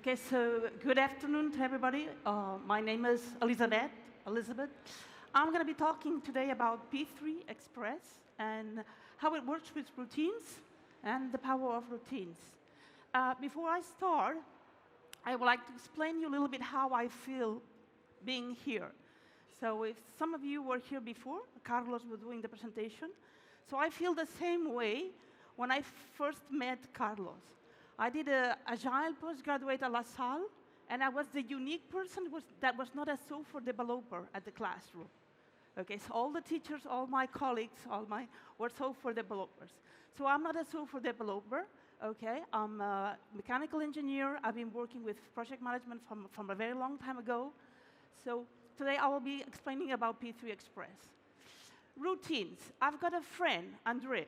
Okay, so good afternoon to everybody. My name is Elisabet. I'm going to be talking today about P3.express and how it works with routines and the power of routines. Before I start, I would like to explain you a little bit how I feel being here. So if some of you were here before, Carlos was doing the presentation, so I feel the same way when I first met Carlos. I did an agile postgraduate at La Salle, and I was the unique person that was not a software developer at the classroom. Okay, so all the teachers, all my colleagues, were software developers. So I'm not a software developer. Okay, I'm a mechanical engineer. I've been working with project management from a very long time ago. So today I will be explaining about P3.express. Routines. I've got a friend, Andre.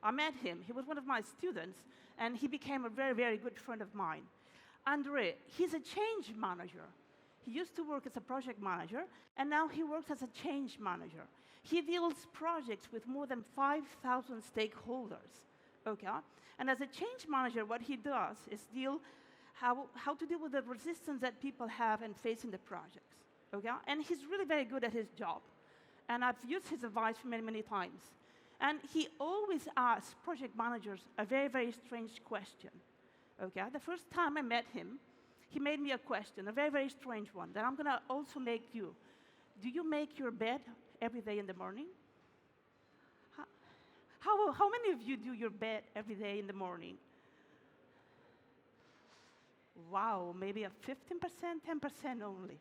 I met him. He was one of my students, and he became a very, very good friend of mine. Andre, he's a change manager. He used to work as a project manager, and now he works as a change manager. He deals projects with more than 5,000 stakeholders. Okay? And as a change manager, what he does is how to deal with the resistance that people have and face in the projects. Okay? And he's really very good at his job. And I've used his advice many, many times. And he always asks project managers a very, very strange question. Okay? The first time I met him, he made me a question, a very, very strange one, that I'm going to also make you. Do you make your bed every day in the morning? How many of you do your bed every day in the morning? Wow, maybe a 15%, 10% only.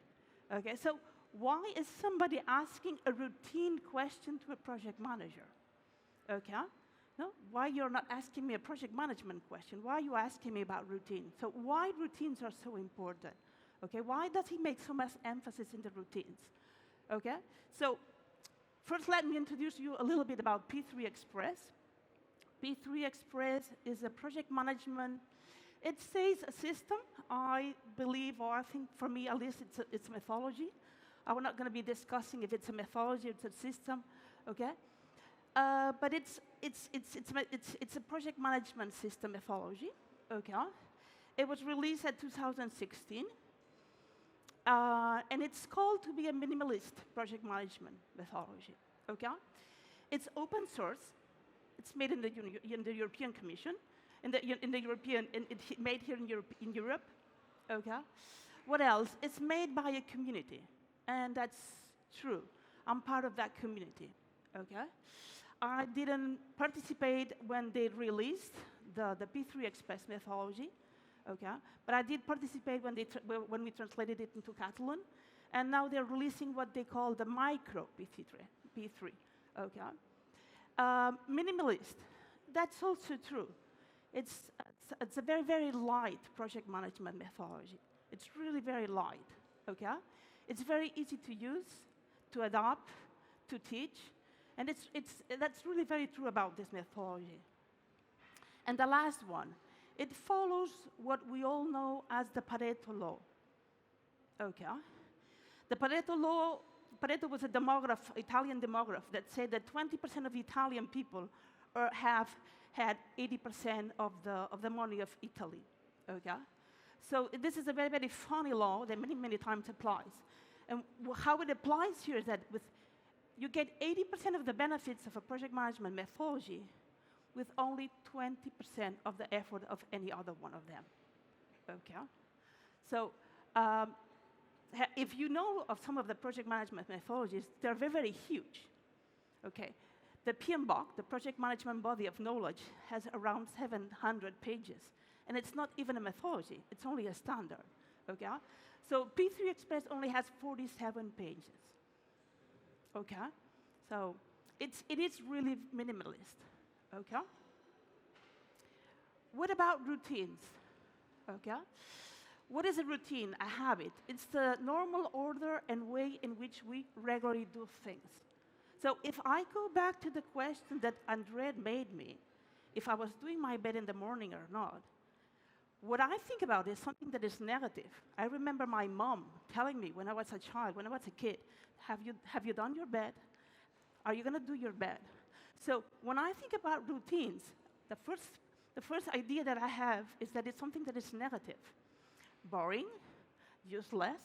Okay, so why is somebody asking a routine question to a project manager? Okay? No? Why you're not asking me a project management question? Why are you asking me about routine? So why routines are so important? Okay? Why does he make so much emphasis in the routines? Okay? So first, let me introduce you a little bit about P3.express. P3.express is a project management. It says a system, I believe, or I think for me at least, it's a methodology. I'm not going to be discussing if it's a methodology or it's a system. Okay? But it's a project management system methodology. Okay, it was released in 2016, and it's called to be a minimalist project management methodology. Okay, it's open source. It's made in the European Commission, made here in Europe. Okay, what else? It's made by a community, and that's true. I'm part of that community. Okay. I didn't participate when they released the P3.express methodology, okay? But I did participate when we translated it into Catalan, and now they're releasing what they call the micro P3, okay? Minimalist, that's also true. It's a very, very light project management methodology. It's really very light, okay? It's very easy to use, to adopt, to teach. And that's really very true about this methodology. And the last one, it follows what we all know as the Pareto law. Okay? The Pareto law, Pareto was a Italian demograph that said that 20% of Italian people have had 80% of the money of Italy. Okay? So this is a very, very funny law that many, many times applies. And how it applies here is that you get 80% of the benefits of a project management methodology with only 20% of the effort of any other one of them. Okay? So if you know of some of the project management methodologies, they're very, very huge. Okay? The PMBOK, the project management body of knowledge, has around 700 pages. And it's not even a methodology. It's only a standard. Okay? So P3.express only has 47 pages. Okay, so it is really minimalist. Okay. What about routines? Okay, what is a routine? A habit. It's the normal order and way in which we regularly do things. So if I go back to the question that Andre made me, if I was doing my bed in the morning or not, what I think about is something that is negative. I remember my mom telling me when I was a child, when I was a kid, have you done your bed? Are you going to do your bed? So when I think about routines, the first idea that I have is that it's something that is negative. boring, useless.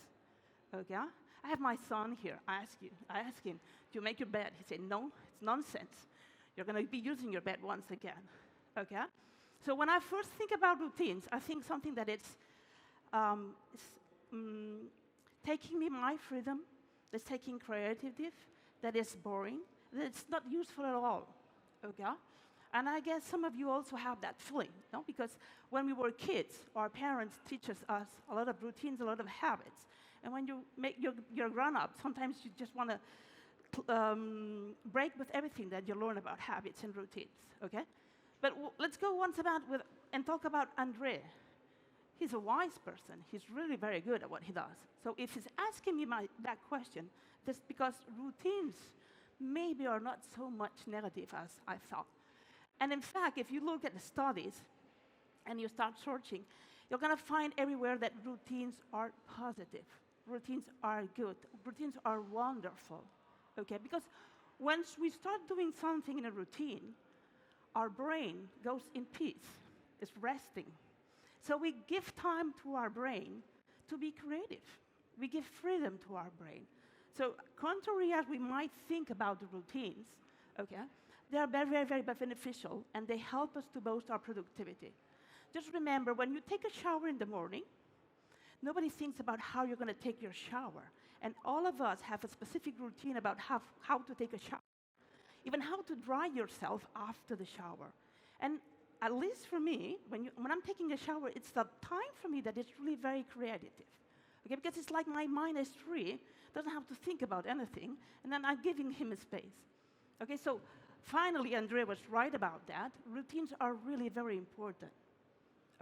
Okay? I have my son here. I ask him, do you make your bed? He said, no, it's nonsense. You're going to be using your bed once again. Okay? So when I first think about routines, I think something that is taking me my freedom, that's taking creativity, that is boring, that it's not useful at all. Okay? And I guess some of you also have that feeling, no? Because when we were kids, our parents teach us a lot of routines, a lot of habits. And when you make your grown-up, sometimes you just want to break with everything that you learn about habits and routines, okay? But let's go once and talk about Andre. He's a wise person. He's really very good at what he does. So if he's asking me that question, that's because routines maybe are not so much negative as I thought. And in fact, if you look at the studies and you start searching, you're going to find everywhere that routines are positive. Routines are good. Routines are wonderful. Okay? Because once we start doing something in a routine, our brain goes in peace. It's resting. So we give time to our brain to be creative. We give freedom to our brain. So contrary as we might think about the routines, okay, they are very, very, very beneficial, and they help us to boost our productivity. Just remember, when you take a shower in the morning, nobody thinks about how you're going to take your shower. And all of us have a specific routine about how to take a shower, even how to dry yourself after the shower. And at least for me, when I'm taking a shower, it's the time for me that is really very creative. Okay, because it's like my mind is free, doesn't have to think about anything, and then I'm giving him a space. Okay, so finally, Andre was right about that. Routines are really very important.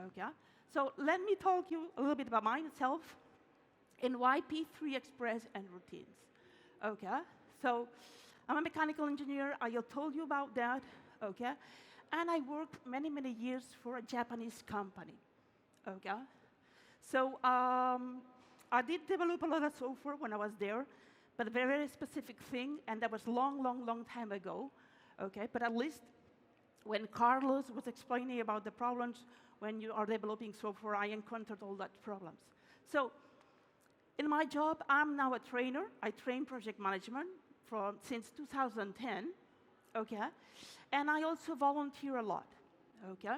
Okay, so let me talk you a little bit about myself and why P3.express and routines. Okay, so I'm a mechanical engineer. I told you about that. Okay, and I worked many, many years for a Japanese company. Okay, so I did develop a lot of software when I was there, but a very, very specific thing, and that was long, long, long time ago. Okay, but at least when Carlos was explaining about the problems when you are developing software, I encountered all that problems. So in my job, I'm now a trainer. I train project management since 2010, okay? And I also volunteer a lot, okay?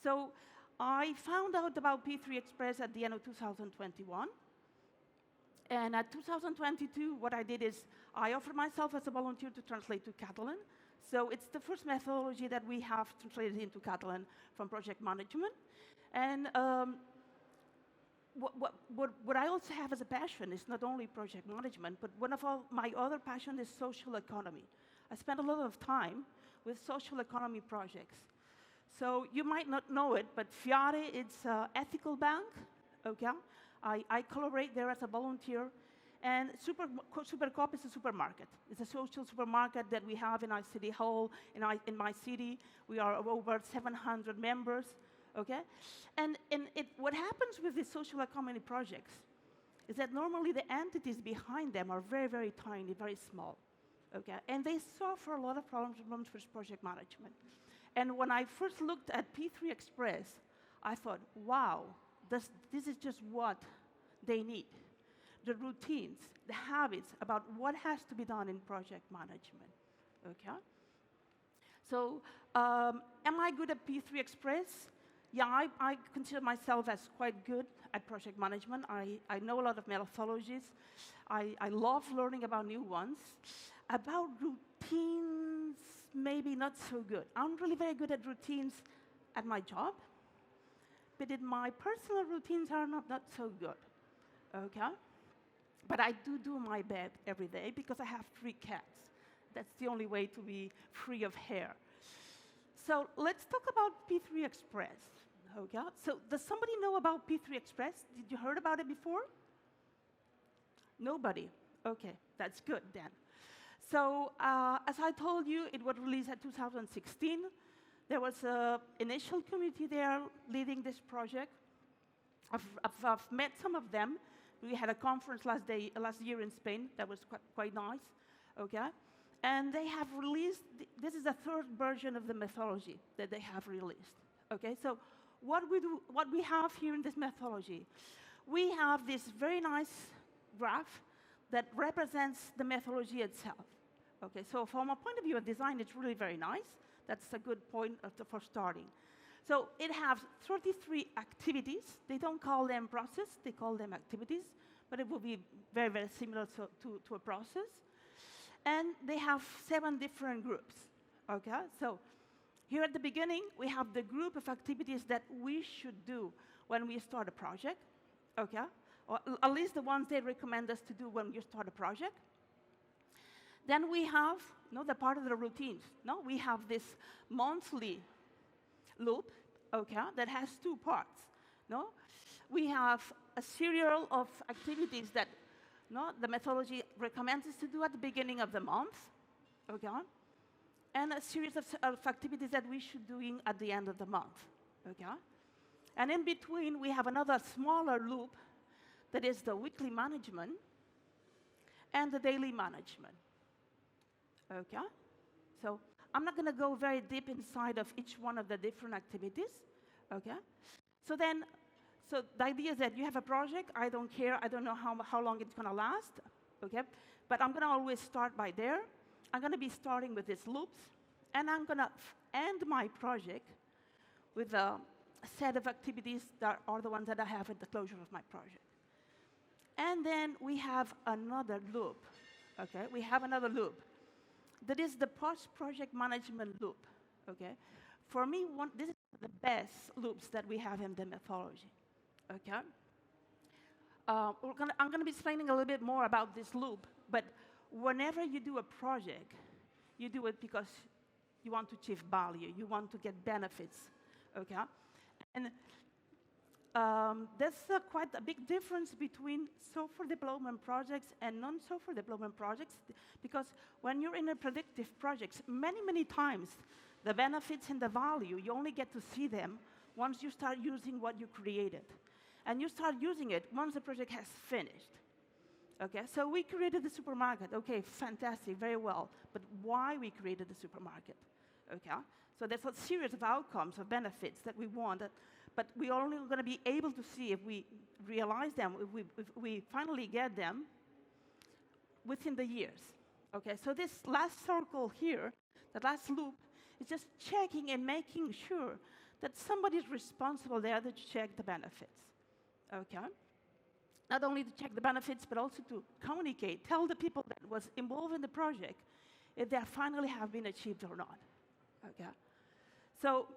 So I found out about P3.express at the end of 2021. And at 2022, what I did is I offered myself as a volunteer to translate to Catalan. So it's the first methodology that we have translated into Catalan from project management. And what I also have as a passion is not only project management, but one of my other passions is social economy. I spend a lot of time with social economy projects. So you might not know it, but Fiare, it's an ethical bank, okay? I collaborate there as a volunteer. And Supercop is a supermarket. It's a social supermarket that we have in our city hall, in my city. We are over 700 members, okay? And what happens with the social economy projects is that normally the entities behind them are very, very tiny, very small, okay? And they suffer a lot of problems with project management. And when I first looked at P3.express, I thought, wow, this is just what they need. The routines, the habits about what has to be done in project management, okay? So, am I good at P3.express? Yeah, I consider myself as quite good at project management. I know a lot of methodologies. I love learning about new ones. About routines, maybe not so good. I'm really very good at routines at my job, but in my personal routines are not so good, okay? But I do my bed every day because I have 3 cats. That's the only way to be free of hair. So let's talk about P3.express, okay? So does somebody know about P3.express? Did you heard about it before? Nobody? Okay, that's good then. So as I told you, it was released in 2016. There was an initial community there leading this project. I've met some of them. We had a conference last year in Spain that was quite nice, okay? And they have released, this is the 3rd version of the methodology that they have released, okay? So what we have here in this methodology, we have this very nice graph that represents the methodology itself. Okay, so from a point of view of design, it's really very nice. That's a good point for starting. So it has 33 activities. They don't call them process, they call them activities, but it will be very, very similar to a process. And they have 7 different groups. Okay, so here at the beginning, we have the group of activities that we should do when we start a project. Okay, or at least the ones they recommend us to do when you start a project. Then we have the part of the routines. We have this monthly loop, okay, that has 2 parts. We have a serial of activities that the methodology recommends us to do at the beginning of the month, okay, and a series of activities that we should do at the end of the month, okay. And in between, we have another smaller loop that is the weekly management and the daily management. Okay? So I'm not going to go very deep inside of each one of the different activities. Okay? So the idea is that you have a project. I don't care. I don't know how long it's going to last. Okay? But I'm going to always start by there. I'm going to be starting with these loops. And I'm going to end my project with a set of activities that are the ones that I have at the closure of my project. And then we have another loop. Okay? We have another loop. That is the post-project management loop, okay? For me, this is the best loops that we have in the methodology, okay? I'm going to be explaining a little bit more about this loop, but whenever you do a project, you do it because you want to achieve value, you want to get benefits, okay? And there's quite a big difference between software development projects and non-software development projects, because when you're in a predictive projects, many times, the benefits and the value, you only get to see them once you start using what you created. And you start using it once the project has finished. Okay, so we created the supermarket. Okay, fantastic, very well. But why we created the supermarket? Okay, so there's a series of outcomes, of benefits that we want. But we're only going to be able to see if we realize them, if we finally get them within the years. Okay, so this last circle here, the last loop, is just checking and making sure that somebody's responsible there to check the benefits. Okay? Not only to check the benefits, but also to communicate, tell the people that was involved in the project if they finally have been achieved or not. Okay? So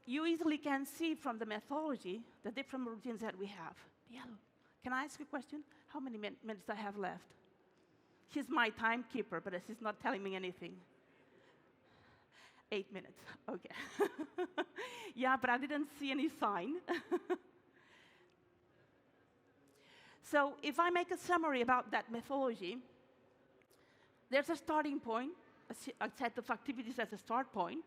you easily can see from the methodology the different routines that we have. Yellow. Can I ask a question? How many minutes do I have left? He's my timekeeper, but he's not telling me anything. 8 minutes. Okay. Yeah, but I didn't see any sign. So if I make a summary about that methodology, there's a starting point, a set of activities as a start point.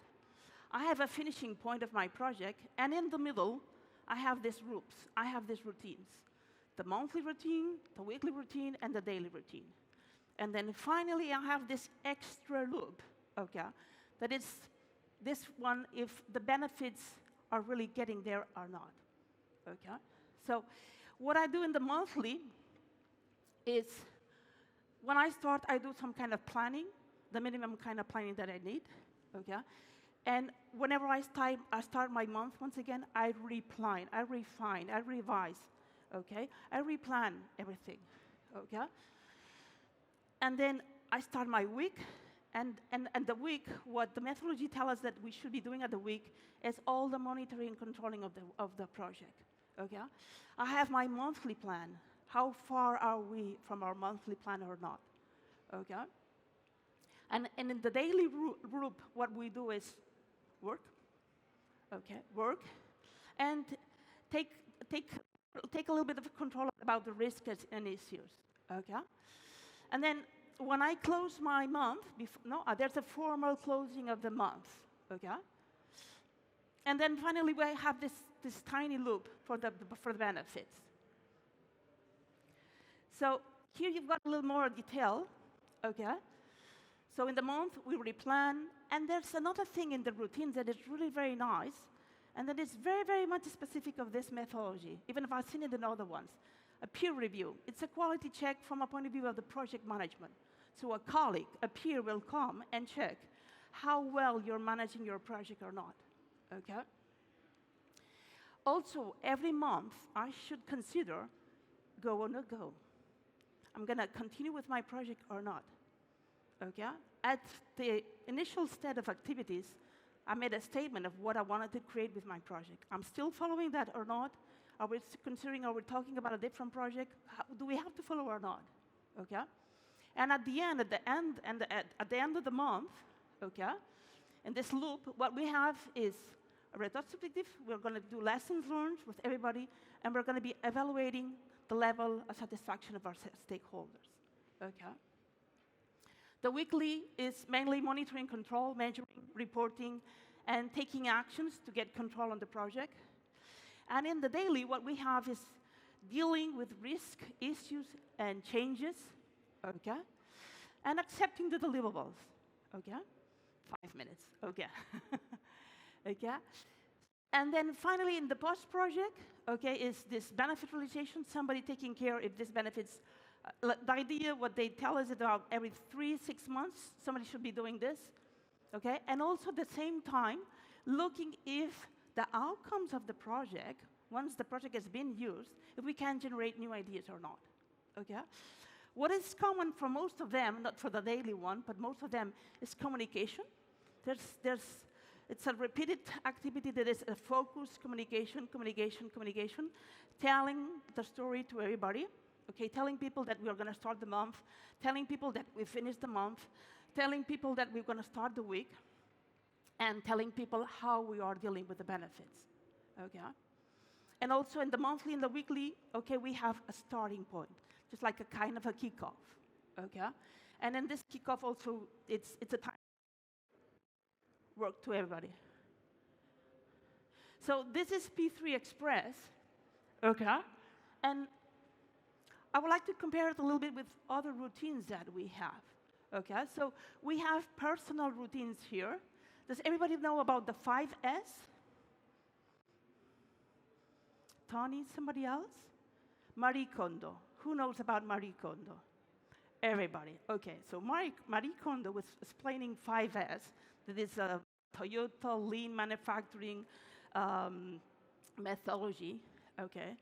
I have a finishing point of my project, and in the middle, I have these groups. I have these routines. The monthly routine, the weekly routine, and the daily routine. And then finally, I have this extra loop, okay? That is this one if the benefits are really getting there or not, okay? So what I do in the monthly is when I start, I do some kind of planning, the minimum kind of planning that I need, okay? And whenever I start my month, once again, I replan, I refine, I revise, okay? I replan everything, okay? And then I start my week, and the week, what the methodology tells us that we should be doing at the week is all the monitoring and controlling of the project, okay? I have my monthly plan. How far are we from our monthly plan or not, okay? And in the daily group, what we do is work, okay, work, and take a little bit of control about the risks and issues, okay? And then when I close my month, there's a formal closing of the month, okay? And then finally, we have this tiny loop for the benefits. So here you've got a little more detail, okay? So in the month, we replan, and there's another thing in the routines that is really very nice, and that is very, very much specific of this methodology, even if I've seen it in other ones. a peer review. It's a quality check from a point of view of the project management. So a colleague, a peer will come and check how well you're managing your project or not, okay? Also, every month, I should consider go or no go. I'm going to continue with my project or not, okay? At the initial state of activities, I made a statement of what I wanted to create with my project. I'm still following that or not? Are we considering, are we talking about a different project? Do we have to follow or not, okay? And at the end of the month, okay, in this loop, what we have is a retrospective. We're going to do lessons learned with everybody, and we're going to be evaluating the level of satisfaction of our stakeholders, okay? The weekly is mainly monitoring, control, measuring, reporting, and taking actions to get control on the project. And in the daily, what we have is dealing with risk, issues, and changes, okay? And accepting the deliverables, okay? 5 minutes, okay. Okay? And then finally, in the post-project, okay, is this benefit realization, somebody taking care if this benefits. The idea, what they tell us about every 3-6 months, somebody should be doing this, okay? And also at the same time, looking if the outcomes of the project, once the project has been used, if we can generate new ideas or not, okay? What is common for most of them, not for the daily one, but most of them, is communication. It's a repeated activity that is a focused communication, telling the story to everybody, okay, telling people that we are going to start the month, telling people that we finished the month, telling people that we're going to start the week, and telling people how we are dealing with the benefits, okay? And also in the monthly and the weekly, okay, we have a starting point, just like a kind of a kickoff, okay? And in this kickoff also, it's a time work to everybody. So this is P3.express, okay? And I would like to compare it a little bit with other routines that we have, okay? So we have personal routines here. Does everybody know about the 5S? Tony, somebody else? Marie Kondo. Who knows about Marie Kondo? Everybody. Okay, so Marie Kondo was explaining 5S. That is a Toyota lean manufacturing methodology, okay?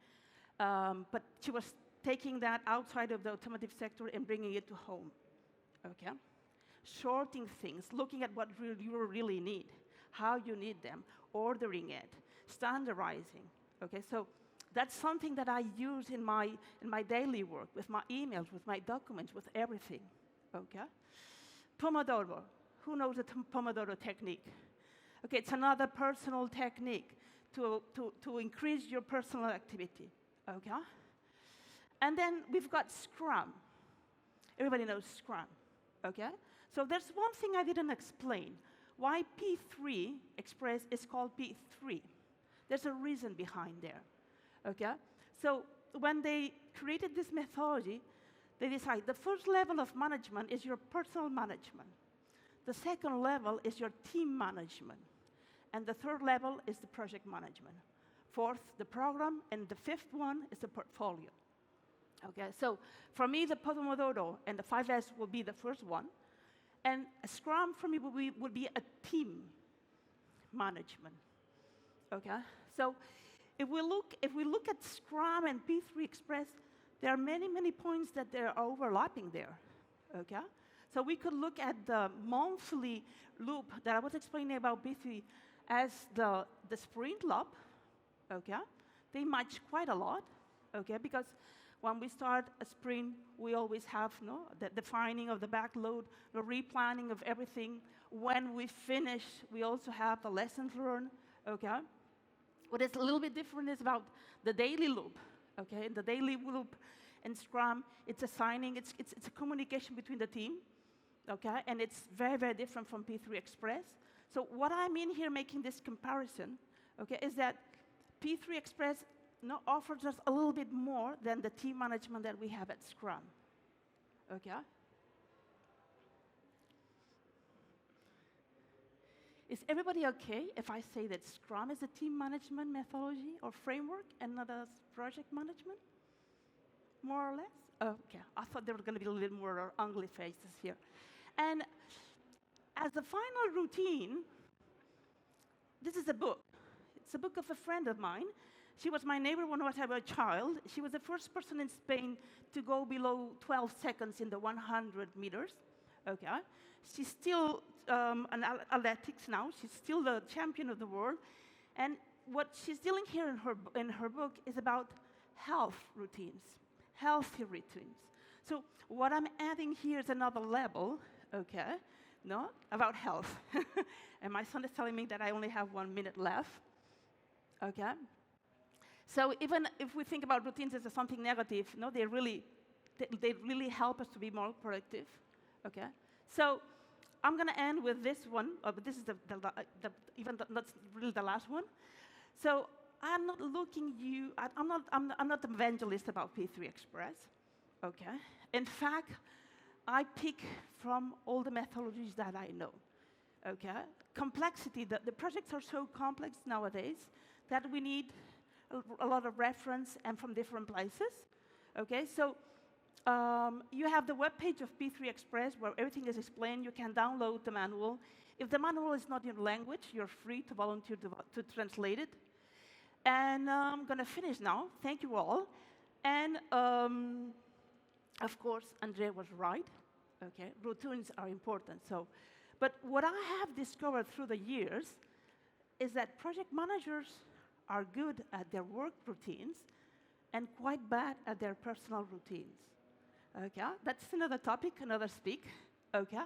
But she was taking that outside of the automotive sector and bringing it to home, okay? Sorting things, looking at what you really need, how you need them, ordering it, standardizing, okay? So that's something that I use in my daily work, with my emails, with my documents, with everything, okay? Pomodoro. Who knows the Pomodoro technique? Okay, it's another personal technique to increase your personal activity, okay? And then we've got Scrum. Everybody knows Scrum, okay? So there's one thing I didn't explain. Why P3.express is called P3. There's a reason behind there, okay? So when they created this methodology, they decided the first level of management is your personal management. The second level is your team management. And the third level is the project management. Fourth, the program, and the fifth one is the portfolio. Okay, so for me, the Pomodoro and the 5S will be the first one. And a Scrum for me would be a team management. Okay, so if we look at Scrum and P3.express, there are many, many points that they're overlapping there. Okay, so we could look at the monthly loop that I was explaining about P3 as the sprint loop. Okay, they match quite a lot. Okay, because when we start a sprint, we always have the defining of the backload, the replanning of everything. When we finish, we also have the lessons learned, okay? What is a little bit different is about the daily loop, okay? In the daily loop in Scrum, it's assigning, it's a communication between the team, okay? And it's very, very different from P3.express. So what I mean here making this comparison, okay, is that P3.express offers us a little bit more than the team management that we have at Scrum, okay? Is everybody okay if I say that Scrum is a team management methodology or framework and not a project management? more or less? Okay, I thought there were going to be a little more ugly faces here. And as the final routine, this is a book. It's a book of a friend of mine. She was my neighbor when I was a child. She was the first person in Spain to go below 12 seconds in the 100 meters. Okay. She's still an athletics now. She's still the champion of the world. And what she's dealing here in her book is about health routines, healthy routines. So what I'm adding here is another level, okay, no, about health. And my son is telling me that I only have 1 minute left, okay? So even if we think about routines as something negative, no, they really help us to be more productive, okay? So I'm going to end with this one, but this is that's really the last one. So I'm not I'm not an evangelist about P3.express, okay? In fact, I pick from all the methodologies that I know, okay? Complexity, the projects are so complex nowadays that we need a lot of reference and from different places, okay? So you have the webpage of P3.express where everything is explained. You can download the manual. If the manual is not in your language, you're free to volunteer to translate it. And I'm going to finish now. Thank you all. And of course, Andrea was right. Okay, routines are important. But what I have discovered through the years is that project managers are good at their work routines and quite bad at their personal routines. Okay, that's another topic, another speak. Okay,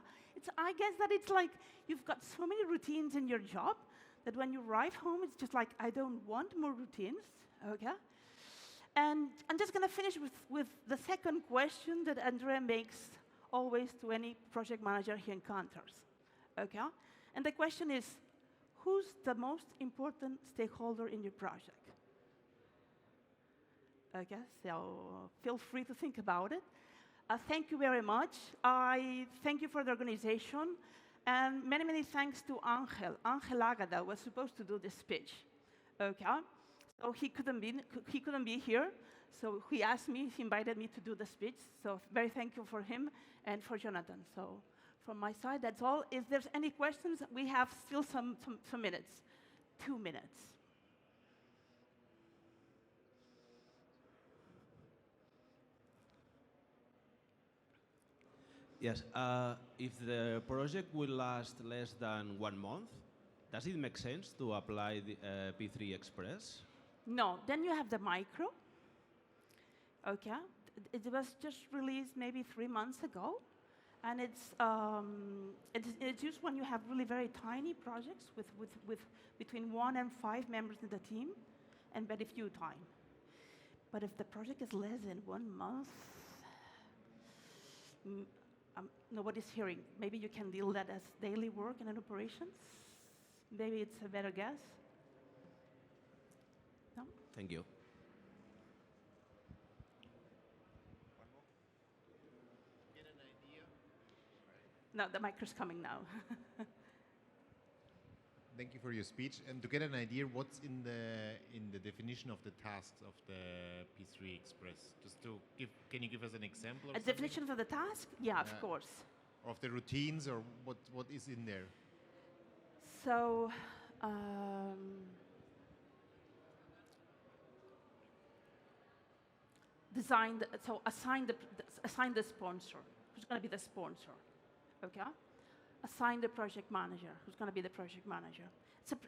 I guess that it's like you've got so many routines in your job that when you arrive home, it's just like, I don't want more routines. Okay, and I'm just going to finish with the second question that Andrea makes always to any project manager he encounters. Okay, and the question is, who's the most important stakeholder in your project? Okay, so feel free to think about it. Thank you very much. I thank you for the organization. And many, many thanks to Angel. Angel Agada was supposed to do this speech. Okay? So he couldn't be here. So he asked me, he invited me to do the speech. So very thankful for him and for Jonathan. So from my side, that's all. If there's any questions, we have still some minutes. 2 minutes. Yes, if the project will last less than 1 month, does it make sense to apply the P3.express? No, then you have the micro. Okay, it was just released maybe 3 months ago, and it's used when you have really very tiny projects with between 1 and 5 members in the team, and very few time. But if the project is less than 1 month, nobody's hearing. Maybe you can deal that as daily work in an operations. Maybe it's a better guess. No? Thank you. Get an idea. No, the micro's coming now. Thank you for your speech. And to get an idea, what's in the definition of the tasks of the P3.express? Just to can you give us an example? A definition for the task? Yeah, of course. Of the routines, or what is in there? So, assign the sponsor. Who's going to be the sponsor? Okay. Assign the project manager. Who's going to be the project manager?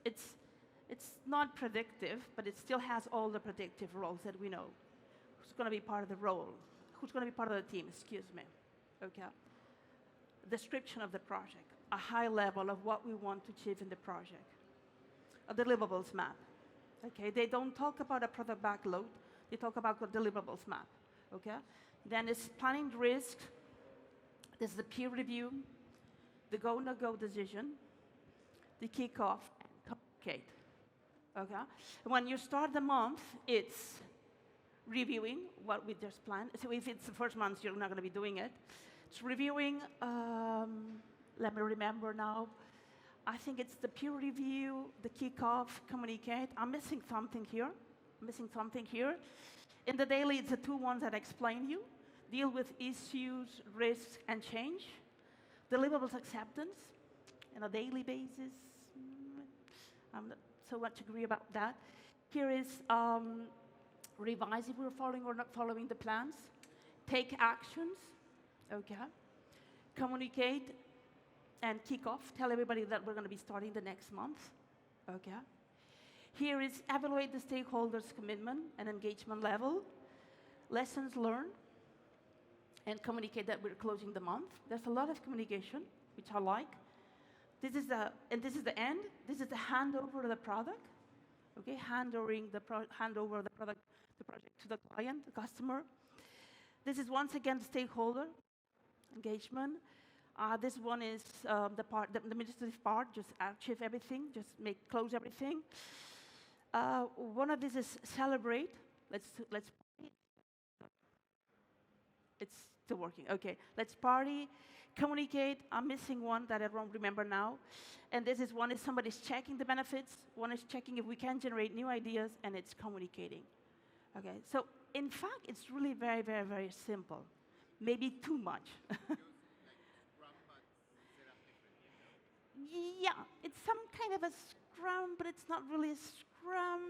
It's not predictive, but it still has all the predictive roles that we know. Who's going to be part of the role? Who's going to be part of the team? Excuse me. Okay. Description of the project, a high level of what we want to achieve in the project. A deliverables map. Okay, they don't talk about a product backlog, they talk about a deliverables map. Okay? Then it's planning risk, there's the peer review, the go, no go decision, the kickoff, and communicate. Okay? When you start the month, it's reviewing what we just planned. So if it's the first month, you're not going to be doing it. It's reviewing, let me remember now. I think it's the peer review, the kickoff, communicate. I'm missing something here. In the daily, it's the two ones that I explained you. Deal with issues, risks, and change. Deliverables acceptance on a daily basis. I'm not so much agree about that. Here is revise if we're following or not following the plans. Take actions, okay. Communicate and kick off. Tell everybody that we're going to be starting the next month, okay. Here is evaluate the stakeholders' commitment and engagement level. Lessons learned, and communicate that we're closing the month. There's a lot of communication, which I like. This is the end. This is the handover of the product. Okay, hand over the product, the project to the client, the customer. This is once again the stakeholder engagement. This one is the administrative part. Just achieve everything. Just close everything. One of these is celebrate. Let's. It's still working. Okay, let's party. Communicate. I'm missing one that I don't remember now. And this is one is somebody's checking the benefits. One is checking if we can generate new ideas, and it's communicating. Okay, so in fact, it's really very, very, very simple. Maybe too much. Yeah, it's some kind of a Scrum, but it's not really a Scrum.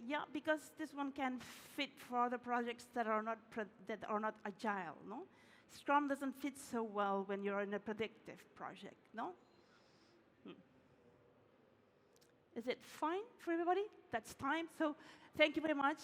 Yeah, because this one can fit for other projects that are not agile. No, Scrum doesn't fit so well when you're in a predictive project. No. Is it fine for everybody? That's time. So thank you very much.